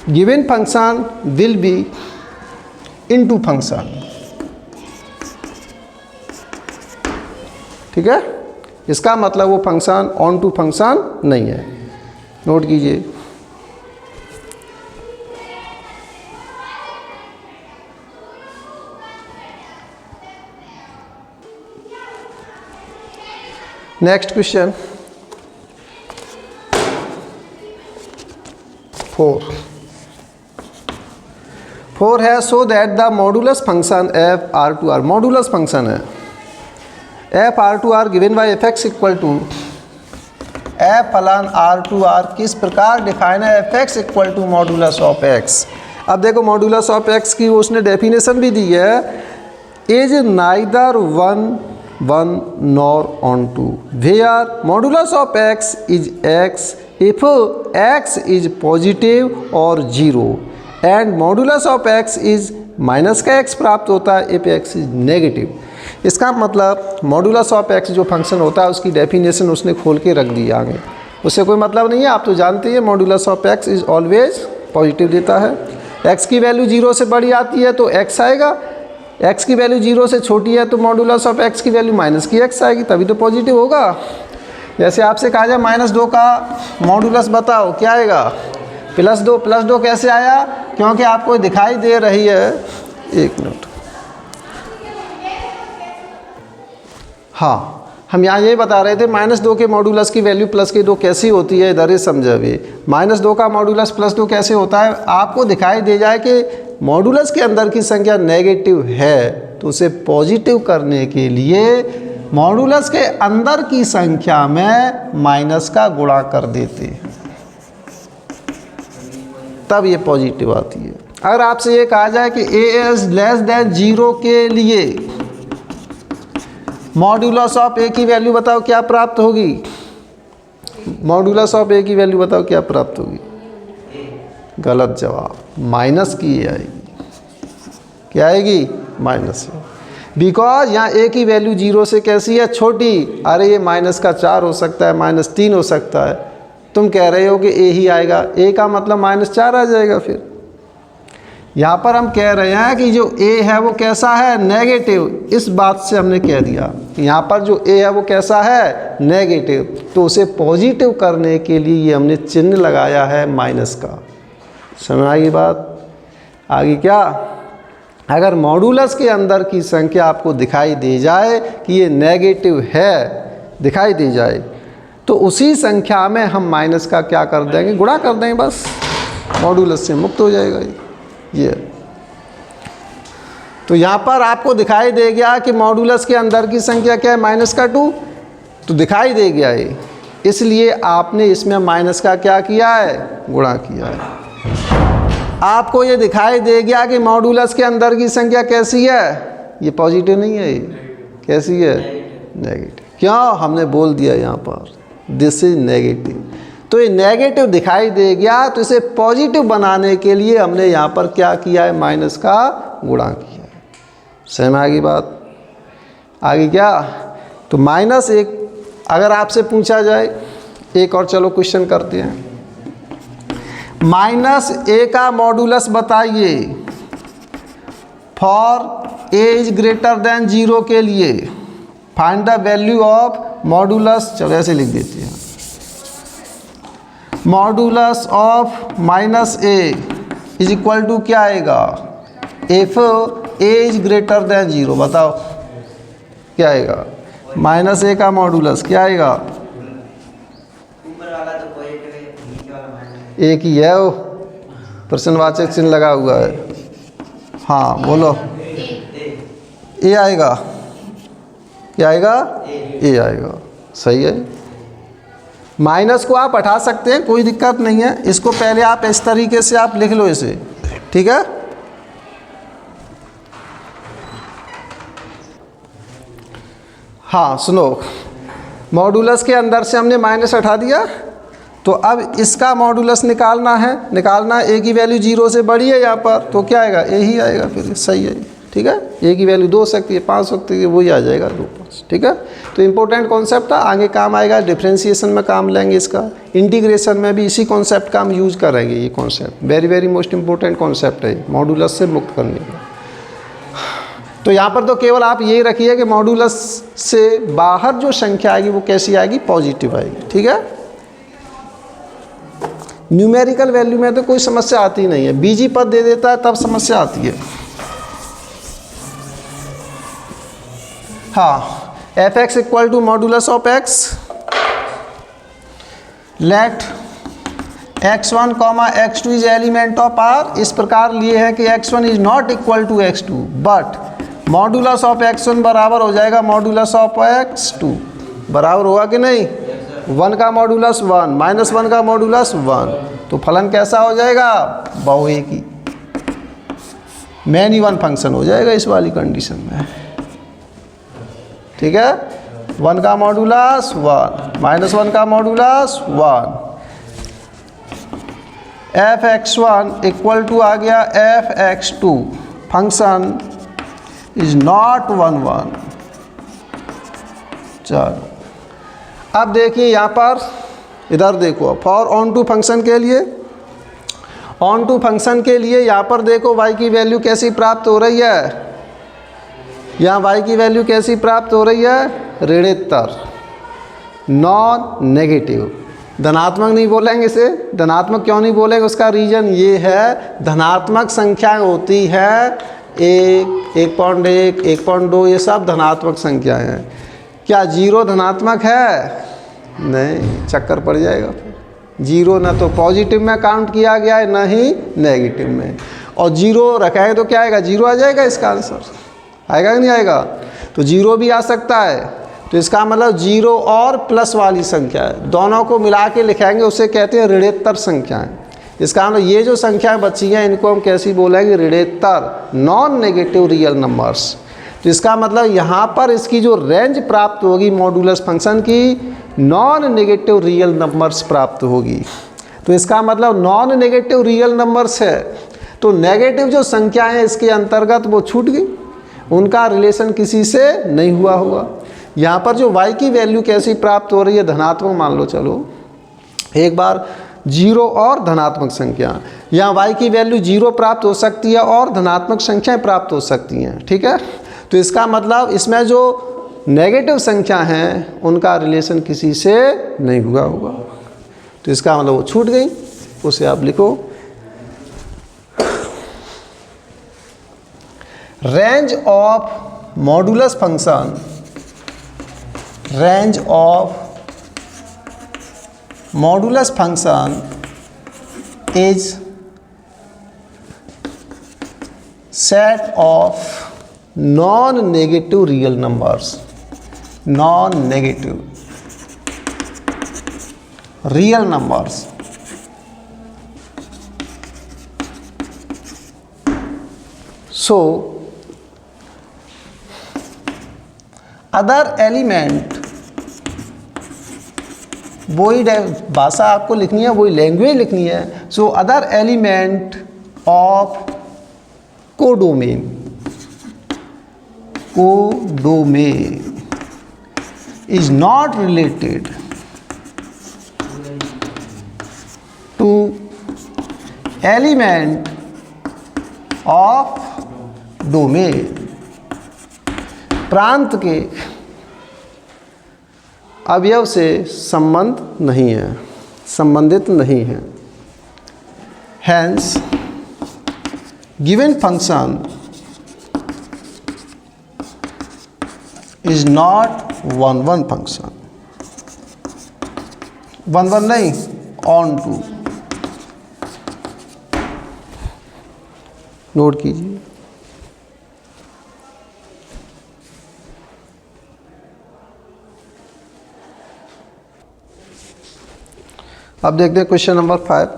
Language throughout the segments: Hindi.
Given function will be into function. ठीक है, इसका मतलब वो फंक्शन ऑन टू फंक्शन नहीं है। नोट कीजिए। नेक्स्ट क्वेश्चन 4 है, so that the modulus function f R to R, modulus function है f R to R given by f x equal to f फलान आर टू आर किस प्रकार डिफाइन है, f x equal to modulus of x. अब देखो मॉडुलस ऑफ एक्स की उसने डेफिनेशन भी दी है, is neither one nor on two, where modulus of x is x if x is positive or 0 and modulus of x is minus का x प्राप्त होता है if x is नेगेटिव। इसका मतलब मॉडुलस ऑफ x जो फंक्शन होता है उसकी डेफिनेशन उसने खोल के रख दी आगे, उससे कोई मतलब नहीं है। आप तो जानते हैं modulus of x is always positive देता है। x की वैल्यू 0 से बड़ी आती है तो x आएगा, x की वैल्यू 0 से छोटी है तो मॉडुलस ऑफ x की वैल्यू माइनस की x आएगी, तभी तो पॉजिटिव होगा। जैसे आपसे कहा जाए -2 का मॉडुलस बताओ, क्या आएगा? +2। +2 कैसे आया? क्योंकि आपको दिखाई दे रही है, एक मिनट, हाँ हम यहाँ ये बता रहे थे -2 के मॉडुलस की वैल्यू +2 कैसी होती है, इधर ही समझा भी। -2 का मॉडुलस +2 कैसे होता है? आपको दिखाई दे जाए कि मॉडुलस के अंदर की संख्या नेगेटिव है तो उसे पॉजिटिव करने के लिए मॉडुलस के अंदर की संख्या में माइनस का गुणा कर देते हैं, तब ये पॉजिटिव आती है। अगर आपसे ये कहा जाए कि a इज लेस देन 0 के लिए मॉडुलस ऑफ a की वैल्यू बताओ क्या प्राप्त होगी, मॉडुलस ऑफ a की वैल्यू बताओ क्या प्राप्त होगी? गलत जवाब, माइनस की आएगी। क्या आएगी? माइनस। बिकॉज यहाँ a की वैल्यू 0 से कैसी है? छोटी। अरे ये -4 हो सकता है, -3 हो सकता है, तुम कह रहे हो कि a ही आएगा, a का मतलब -4 आ जाएगा। फिर यहाँ पर हम कह रहे हैं कि जो a है वो कैसा है? नेगेटिव। इस बात से हमने कह दिया यहाँ पर जो a है वो कैसा है? नेगेटिव। तो उसे पॉजिटिव करने के लिए ये हमने चिन्ह लगाया है माइनस का। समझ आई बात? आगे क्या, अगर मॉडुलस के अंदर की संख्या आपको दिखाई दे जाए कि ये नेगेटिव है, दिखाई दे जाए, तो उसी संख्या में हम माइनस का क्या कर देंगे? गुणा कर देंगे, बस मॉडुलस से मुक्त हो जाएगा ये। तो यहाँ पर आपको दिखाई दे गया कि मॉडुलस के अंदर की संख्या क्या है? -2, तो दिखाई दे गया ये, इसलिए आपने इसमें माइनस का क्या किया है? गुणा किया है। आपको ये दिखाई दे गया कि मॉडुलस के अंदर की संख्या कैसी है? ये पॉजिटिव नहीं है, ये कैसी है? नेगेटिव। क्यों? हमने बोल दिया यहाँ पर दिस इज नेगेटिव, तो ये नेगेटिव दिखाई दे गया, तो इसे पॉजिटिव बनाने के लिए हमने यहाँ पर क्या किया है? माइनस का गुणा किया है। समझ में आ गई बात? आगे क्या, तो -1 अगर आपसे पूछा जाए, एक और चलो क्वेश्चन करते हैं, -a का मॉडुलस बताइए for a is greater than 0 के लिए, find the value of modulus, चलो ऐसे लिख देते हैं, modulus of -a is equal to क्या आएगा? If a is greater than 0, बताओ क्या आएगा? -a का मॉडुलस क्या आएगा? एक ही है, वो प्रश्नवाचक चिन्ह लगा हुआ है। हाँ बोलो, ए आएगा। क्या आएगा? ए आएगा। सही है। माइनस को आप हटा सकते हैं, कोई दिक्कत नहीं है। इसको पहले आप इस तरीके से आप लिख लो इसे, ठीक है। हाँ सुनो, मॉडुलस के अंदर से हमने माइनस हटा दिया, तो अब इसका मॉडुलस निकालना है। ए की वैल्यू 0 से बड़ी है यहाँ पर, तो क्या आएगा? ए ही आएगा। फिर सही है, ठीक है। ए की वैल्यू 2 हो सकती है, 5 हो सकती है, वही आ जाएगा 2 पर। फंक्शंस, ठीक है। तो इंपॉर्टेंट कॉन्सेप्ट था, आगे काम आएगा, डिफरेंशिएशन में काम लेंगे इसका, इंटीग्रेशन में भी इसी कॉन्सेप्ट का हम यूज करेंगे। ये concept very very most important concept है मॉडुलस से मुक्त करने का। तो यहाँ पर तो केवल आप यही रखिए कि मॉडुलस से बाहर जो संख्या आएगी वो कैसी आएगी, पॉजिटिव आएगी, ठीक है। न्यूमेरिकल वैल्यू में तो कोई समस्या आती नहीं है, बीजी पद दे देता है तब समस्या आती है। हाँ, F x equal to modulus of X, let x1 x2 is element of R। इस प्रकार लिए है कि x1 is not equal to x2, but modulus of x1 बराबर हो जाएगा मॉडुलस ऑफ x2, बराबर होगा कि नहीं। 1 का मॉडुलस 1 माइनस 1 का मॉडुलस 1, तो फलन कैसा हो जाएगा, बहुएकी, मैनी वन फंक्शन हो जाएगा इस वाली कंडीशन में, ठीक है। 1 का मॉडुलस 1 माइनस 1 का modulus 1, f x1 equal to आ गया f x2, function is not 1 1। चलो अब देखिए यहाँ पर, इधर देखो, फॉर ऑन टू फंक्शन के लिए, ऑन टू फंक्शन के लिए यहाँ पर देखो y की वैल्यू कैसी प्राप्त हो रही है, यहाँ y की वैल्यू कैसी प्राप्त हो रही है, ऋणोत्तर, नॉन नेगेटिव। धनात्मक नहीं बोलेंगे इसे, धनात्मक क्यों नहीं बोलेंगे, उसका रीजन ये है, धनात्मक संख्याएं होती है 1, 1.1, 1.2, ये सब धनात्मक संख्याएं हैं। क्या जीरो धनात्मक है, नहीं, चक्कर पड़ जाएगा फिर। जीरो ना तो पॉजिटिव में काउंट किया गया है, ना ही नेगेटिव में, और जीरो रखा है तो क्या आएगा, जीरो आ जाएगा, इसका आंसर आएगा कि नहीं आएगा। तो जीरो भी आ सकता है, तो इसका मतलब जीरो और प्लस वाली संख्या है, दोनों को मिला के लिखाएंगे, उसे कहते हैं ऋणोत्तर संख्याएं। इसका मतलब ये जो संख्याएं बची हैं इनको हम कैसी बोलेंगे, ऋणोत्तर, नॉन नेगेटिव रियल नंबर्स। तो इसका मतलब यहाँ पर इसकी जो रेंज प्राप्त होगी मॉडुलस फंक्शन की, नॉन नेगेटिव रियल नंबर्स प्राप्त होगी। तो इसका मतलब नॉन नेगेटिव रियल नंबर्स है, तो नेगेटिव जो संख्याएं हैं इसके अंतर्गत वो छूट गई, उनका रिलेशन किसी से नहीं हुआ होगा। यहाँ पर जो y की वैल्यू कैसी प्राप्त हो रही है, धनात्मक मान लो, चलो एक बार जीरो और धनात्मक संख्या, यहाँ y की वैल्यू जीरो प्राप्त हो सकती है और धनात्मक संख्याएं प्राप्त हो सकती हैं, ठीक है। तो इसका मतलब इसमें जो नेगेटिव संख्या हैं उनका रिलेशन किसी से नहीं हुआ होगा, तो इसका मतलब वो छूट गई, उसे आप लिखो। Range of modulus function, range of modulus function is set of non negative real numbers, non negative real numbers. So other element, वही भाषा आपको लिखनी है, वही लैंग्वेज लिखनी है। So other element of codomain, codomain is not related to element of domain. प्रांत के अवयव से संबंध नहीं है, संबंधित नहीं है। Hence given function is not 1 1 function, 1 1 नहीं, ऑन टू। नोट कीजिए। अब देखते हैं क्वेश्चन नंबर 5।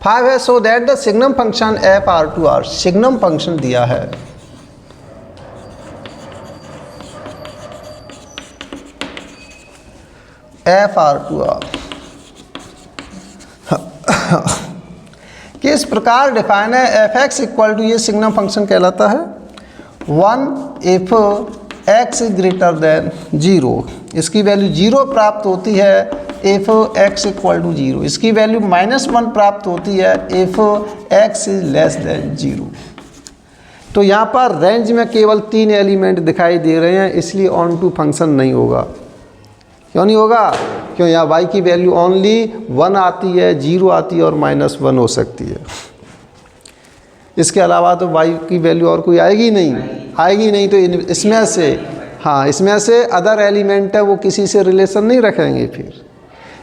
फाइव है, so that the signum function f R to R, signum function दिया है FR2R किस प्रकार डिफाइन है? fx इक्वल टू, ये सिग्नम फंक्शन कहलाता है 1 if x is greater than 0। इसकी वैल्यू 0 प्राप्त होती है इफ x इक्वल टू 0। इसकी वैल्यू -1 प्राप्त होती है if x is less than 0। तो यहाँ पर रेंज में केवल 3 एलिमेंट दिखाई दे रहे हैं, इसलिए ऑन टू फंक्शन नहीं होगा। क्यों नहीं होगा? क्यों यहाँ y की वैल्यू ओनली 1 आती है, 0 आती है और -1 हो सकती है। इसके अलावा तो y की वैल्यू और कोई आएगी नहीं। तो इसमें से, हाँ, इसमें से अदर एलिमेंट है वो किसी से रिलेशन नहीं रखेंगे। फिर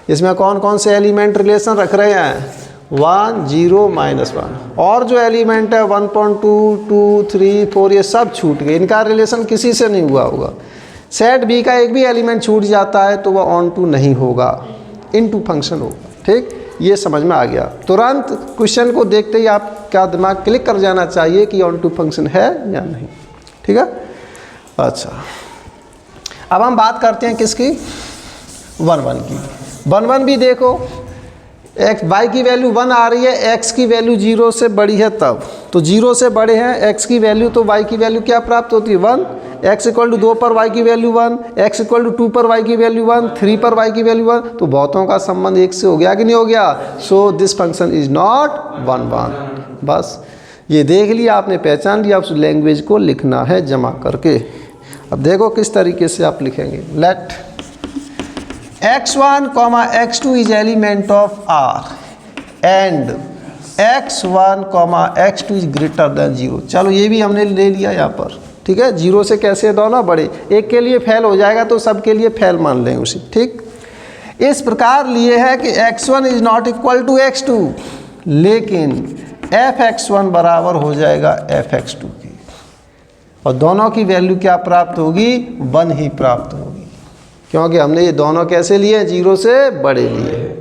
इसमें कौन कौन से एलिमेंट रिलेशन रख रहे हैं? 1 0 -1, और जो एलिमेंट है 1.2 2 3 4 ये सब छूट गए, इनका रिलेशन किसी से नहीं हुआ होगा। सेट बी का एक भी एलिमेंट छूट जाता है तो वह ऑन टू नहीं होगा, इन टू फंक्शन होगा। ठीक, ये समझ में आ गया। तुरंत क्वेश्चन को देखते ही आपका दिमाग क्लिक कर जाना चाहिए कि ऑन टू फंक्शन है या नहीं। ठीक है, अच्छा, अब हम बात करते हैं किसकी? 1 की। 1 भी देखो, x y की वैल्यू 1 आ रही है, x की वैल्यू 0 से बड़ी है तब, तो 0 से बड़े हैं x की वैल्यू, तो y की वैल्यू क्या प्राप्त होती है? 1। x इक्वल टू 2 पर y की वैल्यू 1, x इक्वल टू 2 पर y की वैल्यू 1, 3 पर y की वैल्यू 1, तो बहुतों का संबंध 1 से हो गया कि नहीं हो गया? So this function is not 1 1। बस ये देख लिया आपने, पहचान लिया। उस लैंग्वेज को लिखना है जमा करके। अब देखो किस तरीके से आप लिखेंगे। Let x1, x2 is element of R and x1, x2 is greater than 0। चलो ये भी हमने ले लिया यहाँ पर। ठीक है, 0 से कैसे दोनों बड़े, एक के लिए फेल हो जाएगा तो सब के लिए फेल मान लें उसे। ठीक, इस प्रकार लिए है कि x1 is not equal to x2, लेकिन fx1 बराबर हो जाएगा fx2 की, और दोनों की वैल्यू क्या प्राप्त होगी? 1 ही प्राप्त होगी, क्योंकि हमने ये दोनों कैसे लिए? 0 से बड़े लिए हैं।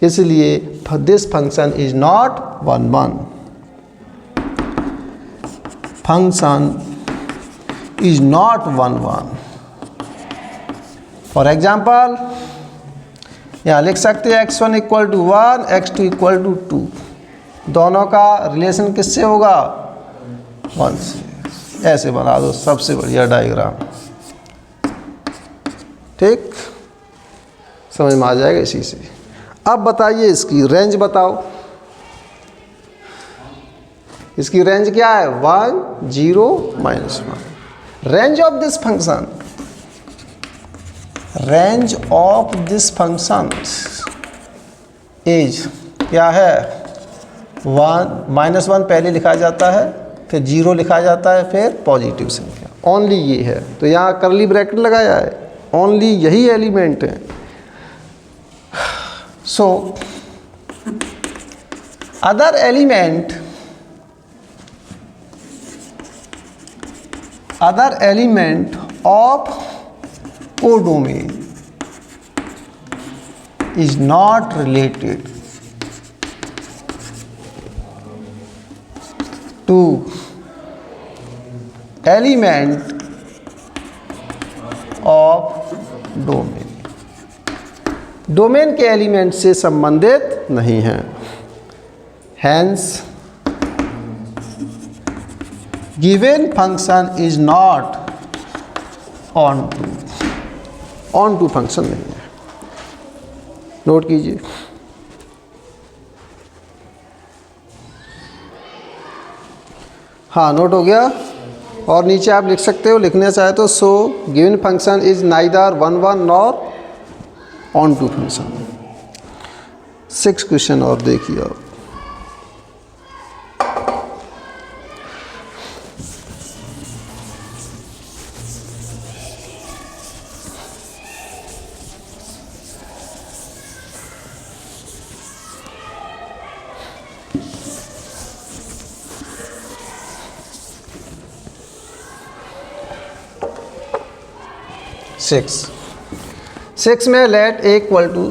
इसलिए this function is not 1 1। Function is not 1 1। For example यहाँ लिख सकते हैं x1 equal to 1, x2 equal to 2। दोनों का रिलेशन किससे होगा? 1 से। ऐसे बना दो सबसे बढ़िया डायग्राम। ठीक, समझ में आ जाएगा इसी से। अब बताइए इसकी रेंज बताओ। इसकी रेंज क्या है? 1 0 -1। Range of this function, range of this function is क्या है? 1 पहले लिखा जाता है, फिर 0 लिखा जाता है, फिर पॉजिटिव संख्या। ओनली ये है, तो यहाँ करली ब्रैकेट लगाया है, ओनली यही एलिमेंट है। So other element of codomain is not related to element of domain. Domain के एलिमेंट से संबंधित नहीं है। Hence given function is not onto function नहीं है। नोट कीजिए। हाँ, नोट हो गया। और नीचे आप लिख सकते हो, लिखना चाहे तो so given function is neither 1 1 nor onto function. 6 question और देखिए आप। सिक्स में let A equal to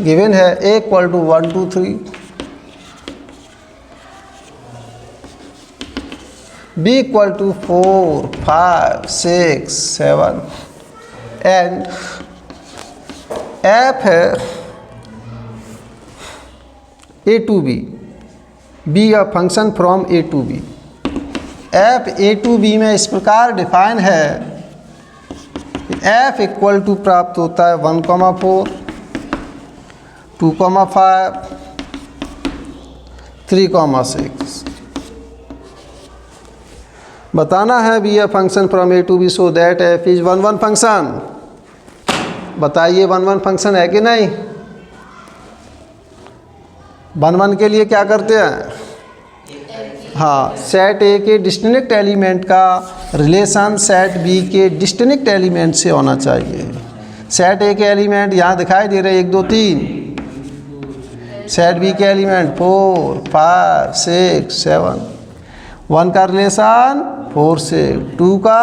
given है, A equal to 1 2 3, B equal to 4 5 6 7, and f है A to B a function from A to B. F A to B में इस प्रकार डिफाइन है, एफ इक्वल टू प्राप्त होता है 1,4, 2,5, 3,6। बताना है be a function from A to B so that f is 1 function. बताइए 1 फंक्शन है कि नहीं? 1 के लिए क्या करते हैं? हाँ, सेट ए के डिस्टिंक्ट एलिमेंट का रिलेशन सेट बी के डिस्टिंक्ट एलिमेंट से होना चाहिए। सेट ए के एलिमेंट यहाँ दिखाई दे रहे 1 2 3, सेट बी के एलिमेंट 4 5 6 7, 1 का रिलेशन 4 से, 2 का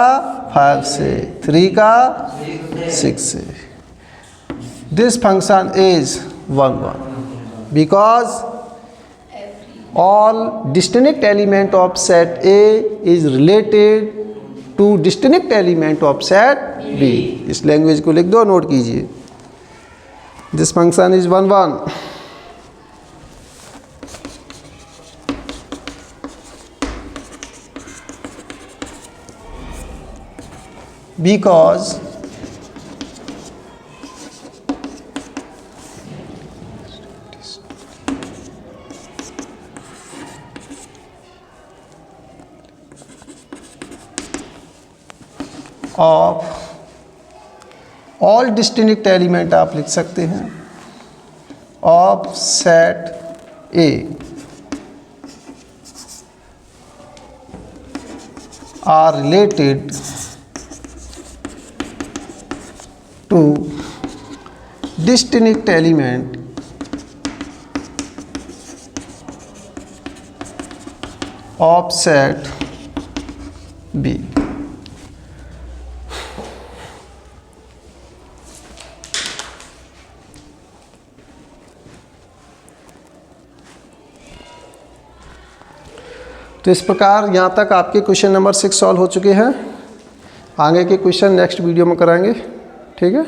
5 से, 3 का 6 से। This function is 1 because all distinct element of set A is related to distinct element of set B। इस लैंग्वेज को लिख दो, नोट कीजिए। This function is 1 because of all distinct element आप लिख सकते हैं of set A are related to distinct element of set B। तो इस प्रकार यहाँ तक आपके क्वेश्चन नंबर 6 सॉल्व हो चुके हैं। आगे के क्वेश्चन नेक्स्ट वीडियो में कराएंगे। ठीक है।